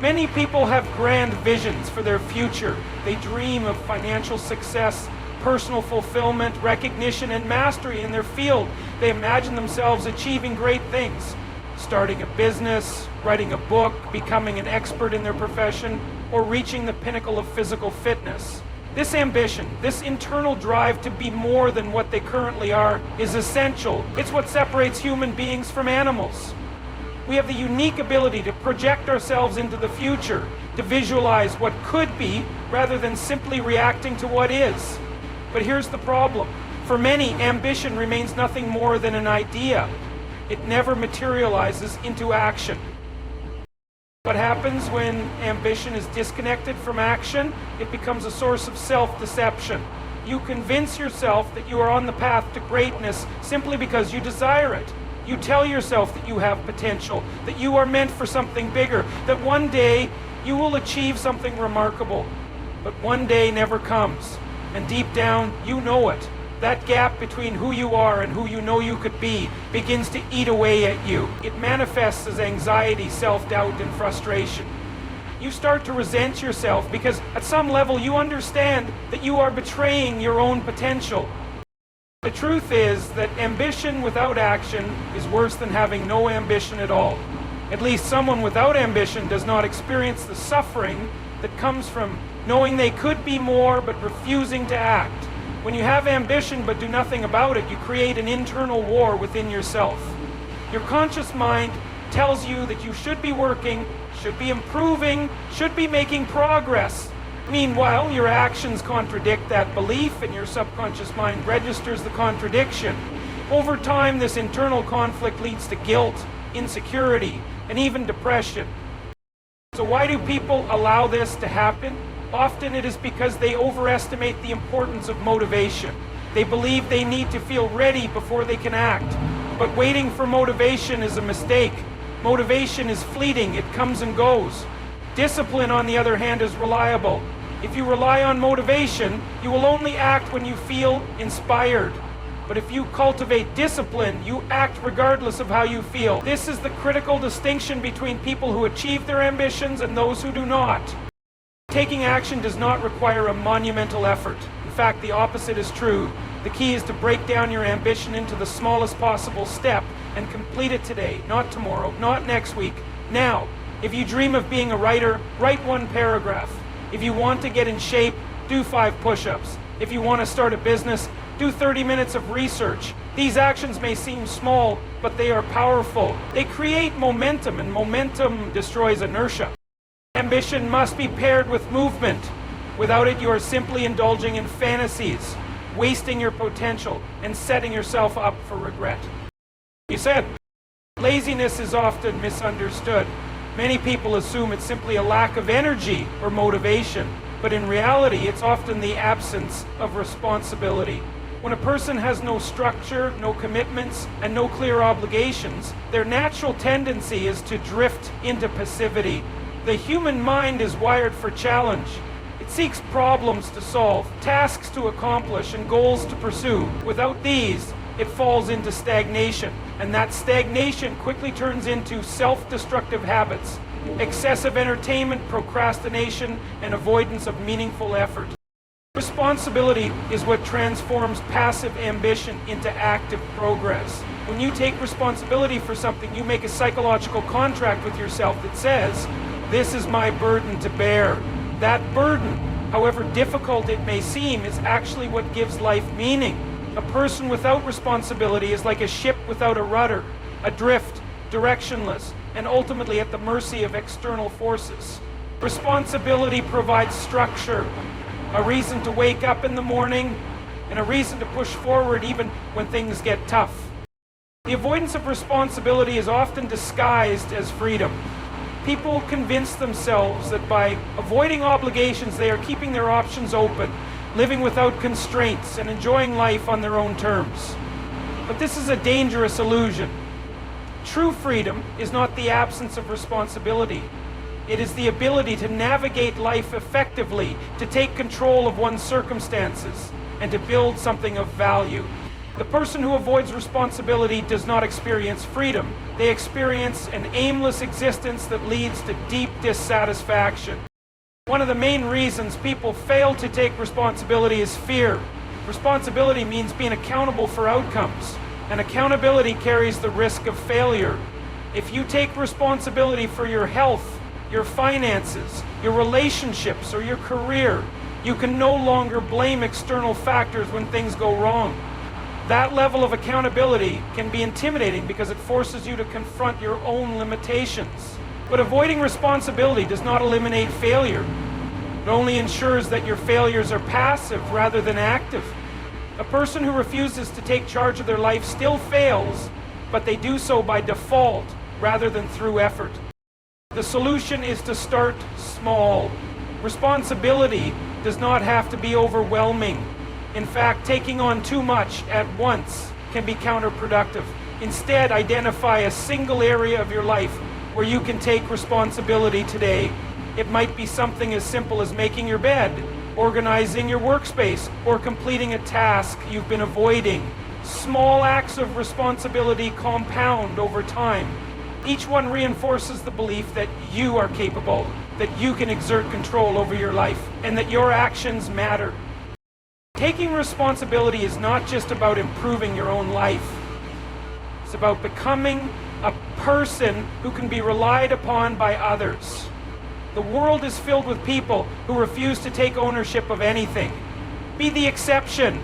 Many people have grand visions for their future. They dream of financial success, personal fulfillment, recognition, and mastery in their field. They imagine themselves achieving great things, starting a business, writing a book, becoming an expert in their profession, or reaching the pinnacle of physical fitness. This ambition, this internal drive to be more than what they currently are, is essential. It's what separates human beings from animals. We have the unique ability to project ourselves into the future, to visualize what could be, rather than simply reacting to what is. But here's the problem. For many, ambition remains nothing more than an idea. It never materializes into action. What happens when ambition is disconnected from action? It becomes a source of self-deception. You convince yourself that you are on the path to greatness simply because you desire it. You tell yourself that you have potential, that you are meant for something bigger, that one day you will achieve something remarkable. But one day never comes, and deep down you know it. That gap between who you are and who you know you could be begins to eat away at you. It manifests as anxiety, self-doubt, and frustration. You start to resent yourself because at some level you understand that you are betraying your own potential. The truth is that ambition without action is worse than having no ambition at all. At least someone without ambition does not experience the suffering that comes from knowing they could be more but refusing to act. When you have ambition but do nothing about it, you create an internal war within yourself. Your conscious mind tells you that you should be working, should be improving, should be making progress. Meanwhile, your actions contradict that belief, and your subconscious mind registers the contradiction. Over time, this internal conflict leads to guilt, insecurity, and even depression. So why do people allow this to happen? Often it is because they overestimate the importance of motivation. They believe they need to feel ready before they can act. But waiting for motivation is a mistake. Motivation is fleeting, it comes and goes. Discipline, on the other hand, is reliable. If you rely on motivation, you will only act when you feel inspired. But if you cultivate discipline, you act regardless of how you feel. This is the critical distinction between people who achieve their ambitions and those who do not. Taking action does not require a monumental effort. In fact, the opposite is true. The key is to break down your ambition into the smallest possible step and complete it today, not tomorrow, not next week, now. If you dream of being a writer, write one paragraph. If you want to get in shape, do 5 push-ups. If you want to start a business, do 30 minutes of research. These actions may seem small, but they are powerful. They create momentum, and momentum destroys inertia. Ambition must be paired with movement. Without it, you are simply indulging in fantasies, wasting your potential, and setting yourself up for regret. You said, laziness is often misunderstood. Many people assume it's simply a lack of energy or motivation, but in reality, it's often the absence of responsibility. When a person has no structure, no commitments, and no clear obligations, their natural tendency is to drift into passivity. The human mind is wired for challenge. It seeks problems to solve, tasks to accomplish, and goals to pursue. Without these, it falls into stagnation, and that stagnation quickly turns into self-destructive habits, excessive entertainment, procrastination, and avoidance of meaningful effort. Responsibility is what transforms passive ambition into active progress. When you take responsibility for something, you make a psychological contract with yourself that says, "This is my burden to bear." That burden, however difficult it may seem, is actually what gives life meaning. A person without responsibility is like a ship without a rudder, adrift, directionless, and ultimately at the mercy of external forces. Responsibility provides structure, a reason to wake up in the morning, and a reason to push forward even when things get tough. The avoidance of responsibility is often disguised as freedom. People convince themselves that by avoiding obligations, they are keeping their options open, living without constraints, and enjoying life on their own terms. But this is a dangerous illusion. True freedom is not the absence of responsibility. It is the ability to navigate life effectively, to take control of one's circumstances, and to build something of value. The person who avoids responsibility does not experience freedom. They experience an aimless existence that leads to deep dissatisfaction. One of the main reasons people fail to take responsibility is fear. Responsibility means being accountable for outcomes, and accountability carries the risk of failure. If you take responsibility for your health, your finances, your relationships, or your career, you can no longer blame external factors when things go wrong. That level of accountability can be intimidating because it forces you to confront your own limitations. But avoiding responsibility does not eliminate failure. It only ensures that your failures are passive rather than active. A person who refuses to take charge of their life still fails, but they do so by default rather than through effort. The solution is to start small. Responsibility does not have to be overwhelming. In fact, taking on too much at once can be counterproductive. Instead, identify a single area of your life where you can take responsibility today. It might be something as simple as making your bed, organizing your workspace, or completing a task you've been avoiding. Small acts of responsibility compound over time. Each one reinforces the belief that you are capable, that you can exert control over your life, and that your actions matter. Taking responsibility is not just about improving your own life. It's about becoming a person who can be relied upon by others. The world is filled with people who refuse to take ownership of anything. Be the exception.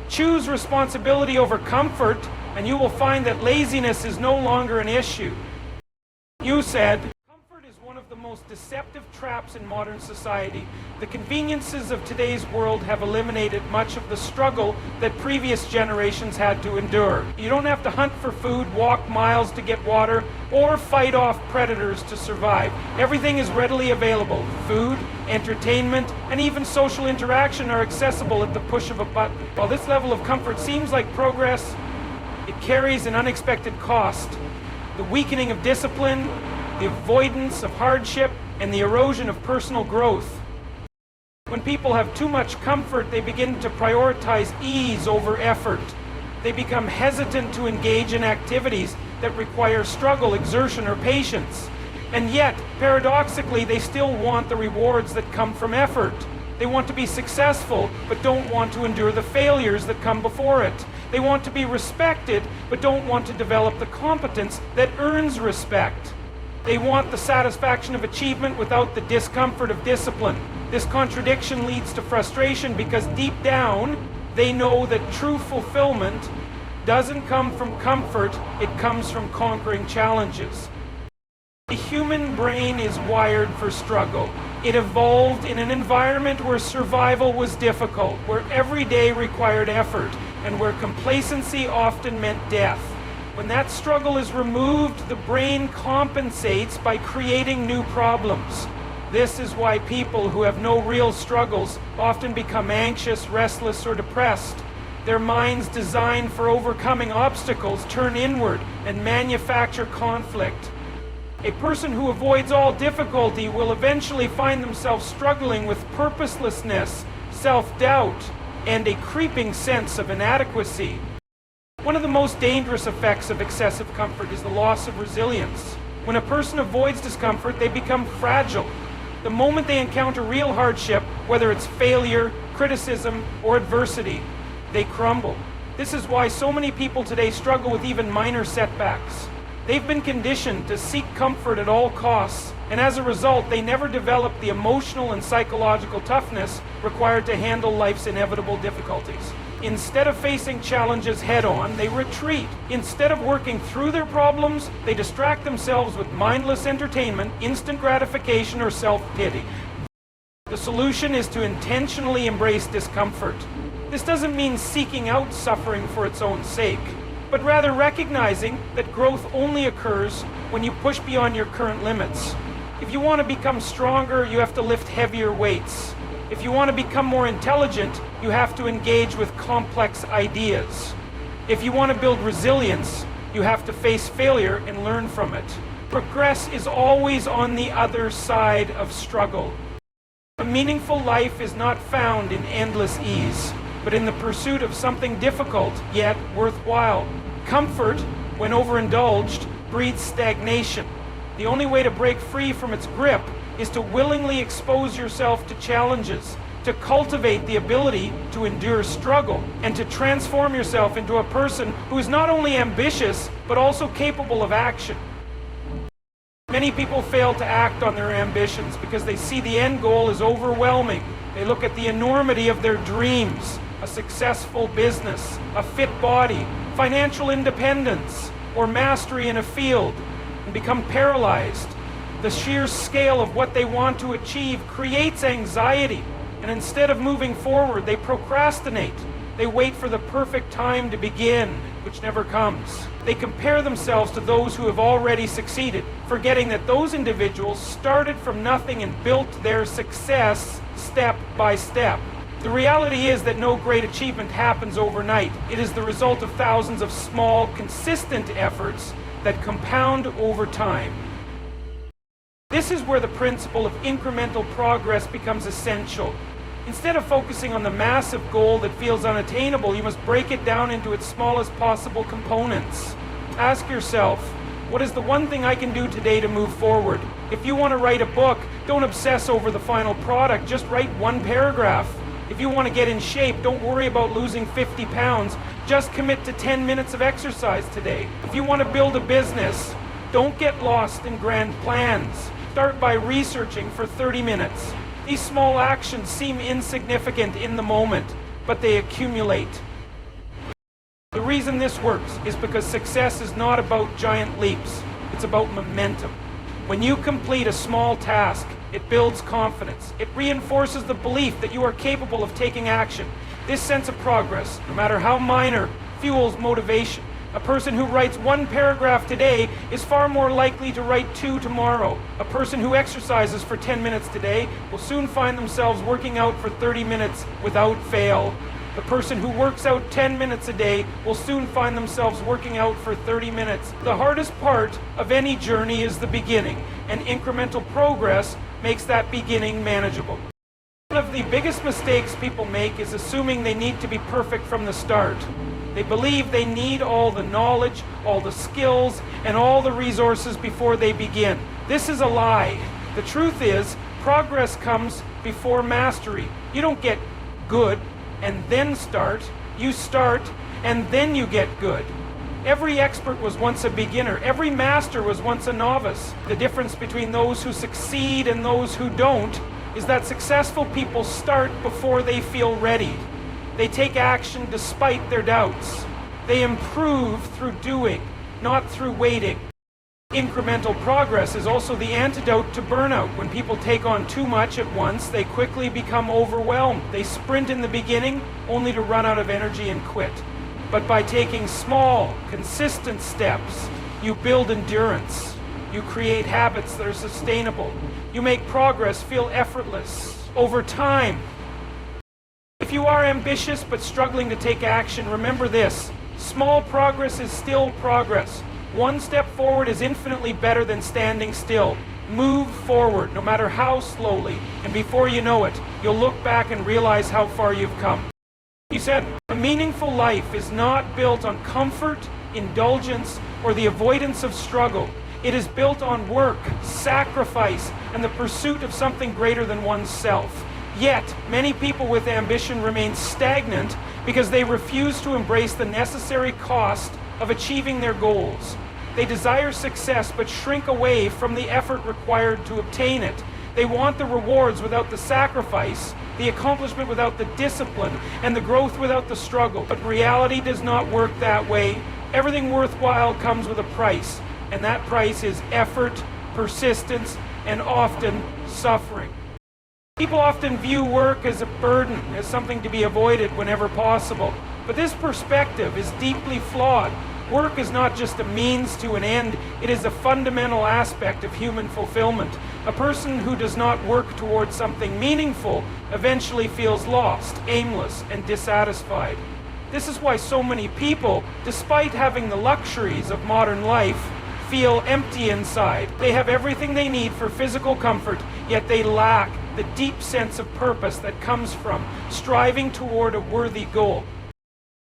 Choose responsibility over comfort, and you will find that laziness is no longer an issue. You said, comfort is one of the most deceptive traps in modern society. The conveniences of today's world have eliminated much of the struggle that previous generations had to endure. You don't have to hunt for food, walk miles to get water, or fight off predators to survive. Everything is readily available. Food, entertainment, and even social interaction are accessible at the push of a button. While this level of comfort seems like progress, it carries an unexpected cost. The weakening of discipline, the avoidance of hardship, and the erosion of personal growth. When people have too much comfort, they begin to prioritize ease over effort. They become hesitant to engage in activities that require struggle, exertion, or patience. And yet, paradoxically, they still want the rewards that come from effort. They want to be successful, but don't want to endure the failures that come before it. They want to be respected, but don't want to develop the competence that earns respect. They want the satisfaction of achievement without the discomfort of discipline. This contradiction leads to frustration because deep down, they know that true fulfillment doesn't come from comfort, it comes from conquering challenges. The human brain is wired for struggle. It evolved in an environment where survival was difficult, where every day required effort, and where complacency often meant death. When that struggle is removed, the brain compensates by creating new problems. This is why people who have no real struggles often become anxious, restless, or depressed. Their minds designed for overcoming obstacles turn inward and manufacture conflict. A person who avoids all difficulty will eventually find themselves struggling with purposelessness, self-doubt, and a creeping sense of inadequacy. One of the most dangerous effects of excessive comfort is the loss of resilience. When a person avoids discomfort, they become fragile. The moment they encounter real hardship, whether it's failure, criticism, or adversity, they crumble. This is why so many people today struggle with even minor setbacks. They've been conditioned to seek comfort at all costs, and as a result, they never develop the emotional and psychological toughness required to handle life's inevitable difficulties. Instead of facing challenges head-on, they retreat. Instead of working through their problems, they distract themselves with mindless entertainment, instant gratification, or self-pity. The solution is to intentionally embrace discomfort. This doesn't mean seeking out suffering for its own sake, but rather recognizing that growth only occurs when you push beyond your current limits. If you want to become stronger, you have to lift heavier weights. If you want to become more intelligent, you have to engage with complex ideas. If you want to build resilience, you have to face failure and learn from it. Progress is always on the other side of struggle. A meaningful life is not found in endless ease. but in the pursuit of something difficult yet worthwhile. Comfort, when overindulged, breeds stagnation. The only way to break free from its grip is to willingly expose yourself to challenges, to cultivate the ability to endure struggle, and to transform yourself into a person who is not only ambitious, but also capable of action. Many people fail to act on their ambitions because they see the end goal as overwhelming. They look at the enormity of their dreams, a successful business, a fit body, financial independence, or mastery in a field, and become paralyzed. The sheer scale of what they want to achieve creates anxiety, and instead of moving forward, they procrastinate. They wait for the perfect time to begin, which never comes. They compare themselves to those who have already succeeded, forgetting that those individuals started from nothing and built their success step by step. The reality is that no great achievement happens overnight. It is the result of thousands of small, consistent efforts that compound over time. This is where the principle of incremental progress becomes essential. Instead of focusing on the massive goal that feels unattainable, you must break it down into its smallest possible components. Ask yourself, what is the one thing I can do today to move forward? If you want to write a book, don't obsess over the final product, just write one paragraph. If you want to get in shape, don't worry about losing 50 pounds, just commit to 10 minutes of exercise today. If you want to build a business, don't get lost in grand plans. Start by researching for 30 minutes. These small actions seem insignificant in the moment, but they accumulate. The reason this works is because success is not about giant leaps, it's about momentum. When you complete a small task, it builds confidence. It reinforces the belief that you are capable of taking action. This sense of progress, no matter how minor, fuels motivation. A person who writes one paragraph today is far more likely to write 2 tomorrow. A person who exercises for 10 minutes today will soon find themselves working out for 30 minutes without fail. The person who works out 10 minutes a day will soon find themselves working out for 30 minutes. The hardest part of any journey is the beginning, and incremental progress makes that beginning manageable. One of the biggest mistakes people make is assuming they need to be perfect from the start. They believe they need all the knowledge, all the skills, and all the resources before they begin. This is a lie. The truth is, progress comes before mastery. You don't get good and then start. You start and then you get good. Every expert was once a beginner. Every master was once a novice. The difference between those who succeed and those who don't is that successful people start before they feel ready. They take action despite their doubts. They improve through doing, not through waiting. Incremental progress is also the antidote to burnout. When people take on too much at once, they quickly become overwhelmed. They sprint in the beginning only to run out of energy and quit. But by taking small, consistent steps, you build endurance. You create habits that are sustainable. You make progress feel effortless over time. If you are ambitious but struggling to take action, remember this: small progress is still progress. One step forward is infinitely better than standing still. Move forward, no matter how slowly, and before you know it, you'll look back and realize how far you've come. He said, a meaningful life is not built on comfort, indulgence, or the avoidance of struggle. It is built on work, sacrifice, and the pursuit of something greater than oneself. Yet, many people with ambition remain stagnant because they refuse to embrace the necessary cost of achieving their goals. They desire success but shrink away from the effort required to obtain it. They want the rewards without the sacrifice, the accomplishment without the discipline, and the growth without the struggle. But reality does not work that way. Everything worthwhile comes with a price, and that price is effort, persistence, and often suffering. People often view work as a burden, as something to be avoided whenever possible. But this perspective is deeply flawed. Work is not just a means to an end, it is a fundamental aspect of human fulfillment. A person who does not work towards something meaningful eventually feels lost, aimless, and dissatisfied. This is why so many people, despite having the luxuries of modern life, feel empty inside. They have everything they need for physical comfort, yet they lack the deep sense of purpose that comes from striving toward a worthy goal.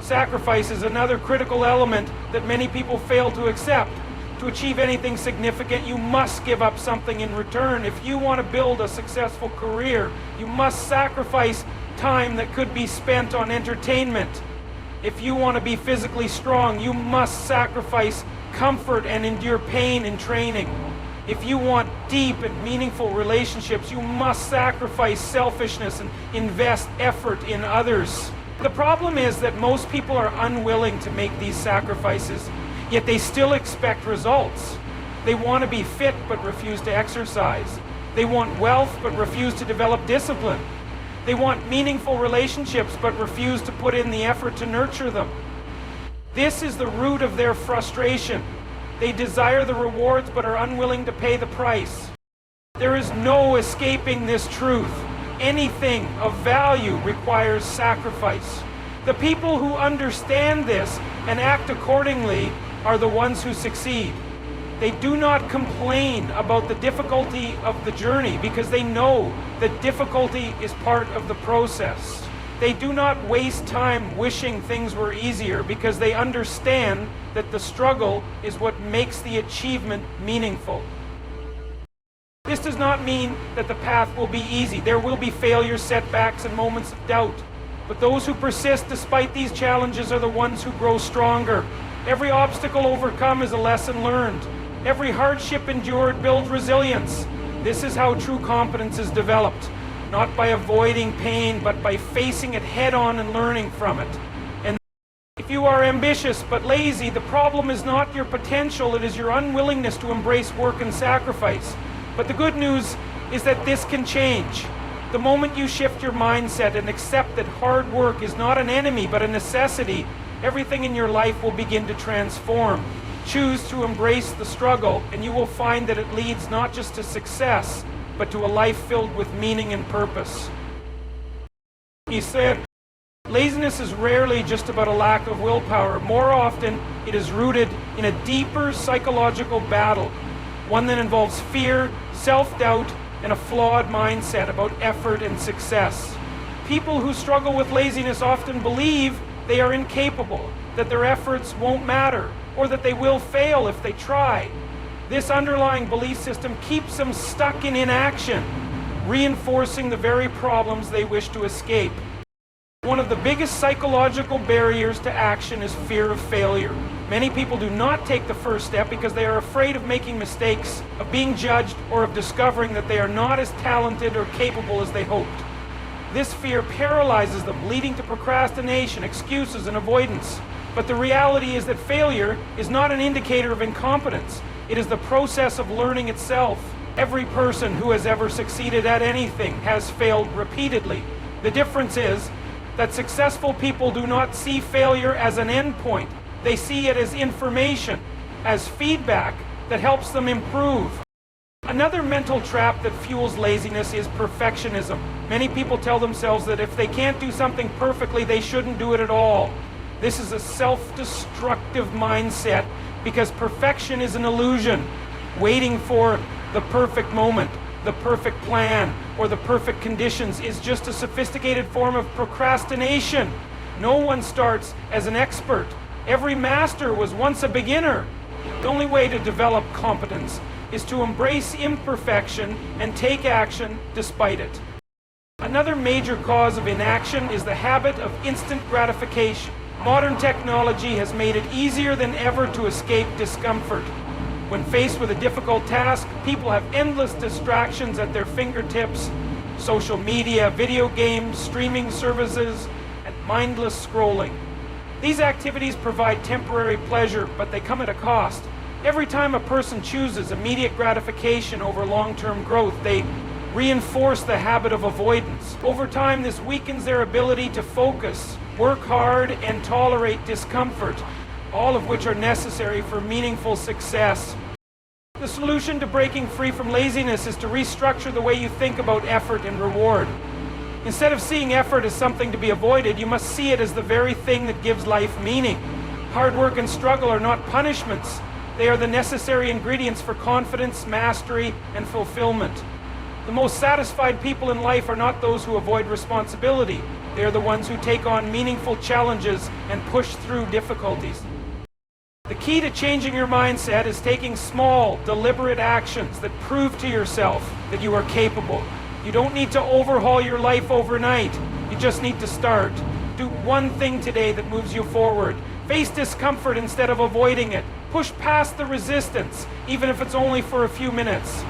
Sacrifice is another critical element that many people fail to accept. To achieve anything significant, you must give up something in return. If you want to build a successful career, you must sacrifice time that could be spent on entertainment. If you want to be physically strong, you must sacrifice comfort and endure pain in training. If you want deep and meaningful relationships, you must sacrifice selfishness and invest effort in others. The problem is that most people are unwilling to make these sacrifices, yet they still expect results. They want to be fit but refuse to exercise. They want wealth but refuse to develop discipline. They want meaningful relationships but refuse to put in the effort to nurture them. This is the root of their frustration. They desire the rewards but are unwilling to pay the price. There is no escaping this truth. Anything of value requires sacrifice. The people who understand this and act accordingly are the ones who succeed. They do not complain about the difficulty of the journey because they know that difficulty is part of the process. They do not waste time wishing things were easier because they understand that the struggle is what makes the achievement meaningful. This does not mean that the path will be easy. There will be failures, setbacks, and moments of doubt. But those who persist despite these challenges are the ones who grow stronger. Every obstacle overcome is a lesson learned. Every hardship endured builds resilience. This is how true competence is developed, not by avoiding pain, but by facing it head-on and learning from it. And if you are ambitious but lazy, the problem is not your potential, it is your unwillingness to embrace work and sacrifice. But the good news is that this can change. The moment you shift your mindset and accept that hard work is not an enemy but a necessity, everything in your life will begin to transform. Choose to embrace the struggle, and you will find that it leads not just to success, but to a life filled with meaning and purpose. He said, laziness is rarely just about a lack of willpower. More often, it is rooted in a deeper psychological battle, one that involves fear, self-doubt, and a flawed mindset about effort and success. People who struggle with laziness often believe they are incapable, that their efforts won't matter, or that they will fail if they try. This underlying belief system keeps them stuck in inaction, reinforcing the very problems they wish to escape. One of the biggest psychological barriers to action is fear of failure. Many people do not take the first step because they are afraid of making mistakes, of being judged, or of discovering that they are not as talented or capable as they hoped. This fear paralyzes them, leading to procrastination, excuses, and avoidance. But the reality is that failure is not an indicator of incompetence. It is the process of learning itself. Every person who has ever succeeded at anything has failed repeatedly. The difference is that successful people do not see failure as an endpoint. They see it as information, as feedback that helps them improve. Another mental trap that fuels laziness is perfectionism. Many people tell themselves that if they can't do something perfectly, they shouldn't do it at all. This is a self-destructive mindset because perfection is an illusion. Waiting for the perfect moment, the perfect plan, or the perfect conditions is just a sophisticated form of procrastination. No one starts as an expert. Every master was once a beginner. The only way to develop competence is to embrace imperfection and take action despite it. Another major cause of inaction is the habit of instant gratification. Modern technology has made it easier than ever to escape discomfort. When faced with a difficult task, people have endless distractions at their fingertips: social media, video games, streaming services, and mindless scrolling. These activities provide temporary pleasure, but they come at a cost. Every time a person chooses immediate gratification over long-term growth, they reinforce the habit of avoidance. Over time, this weakens their ability to focus, work hard, and tolerate discomfort, all of which are necessary for meaningful success. The solution to breaking free from laziness is to restructure the way you think about effort and reward. Instead of seeing effort as something to be avoided, you must see it as the very thing that gives life meaning. Hard work and struggle are not punishments. They are the necessary ingredients for confidence, mastery, and fulfillment. The most satisfied people in life are not those who avoid responsibility. They are the ones who take on meaningful challenges and push through difficulties. The key to changing your mindset is taking small, deliberate actions that prove to yourself that you are capable. You don't need to overhaul your life overnight. You just need to start. Do one thing today that moves you forward. Face discomfort instead of avoiding it. Push past the resistance, even if it's only for a few minutes.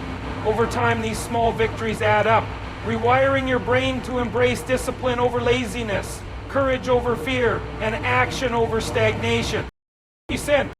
Over time, these small victories add up, rewiring your brain to embrace discipline over laziness, courage over fear, and action over stagnation. He said,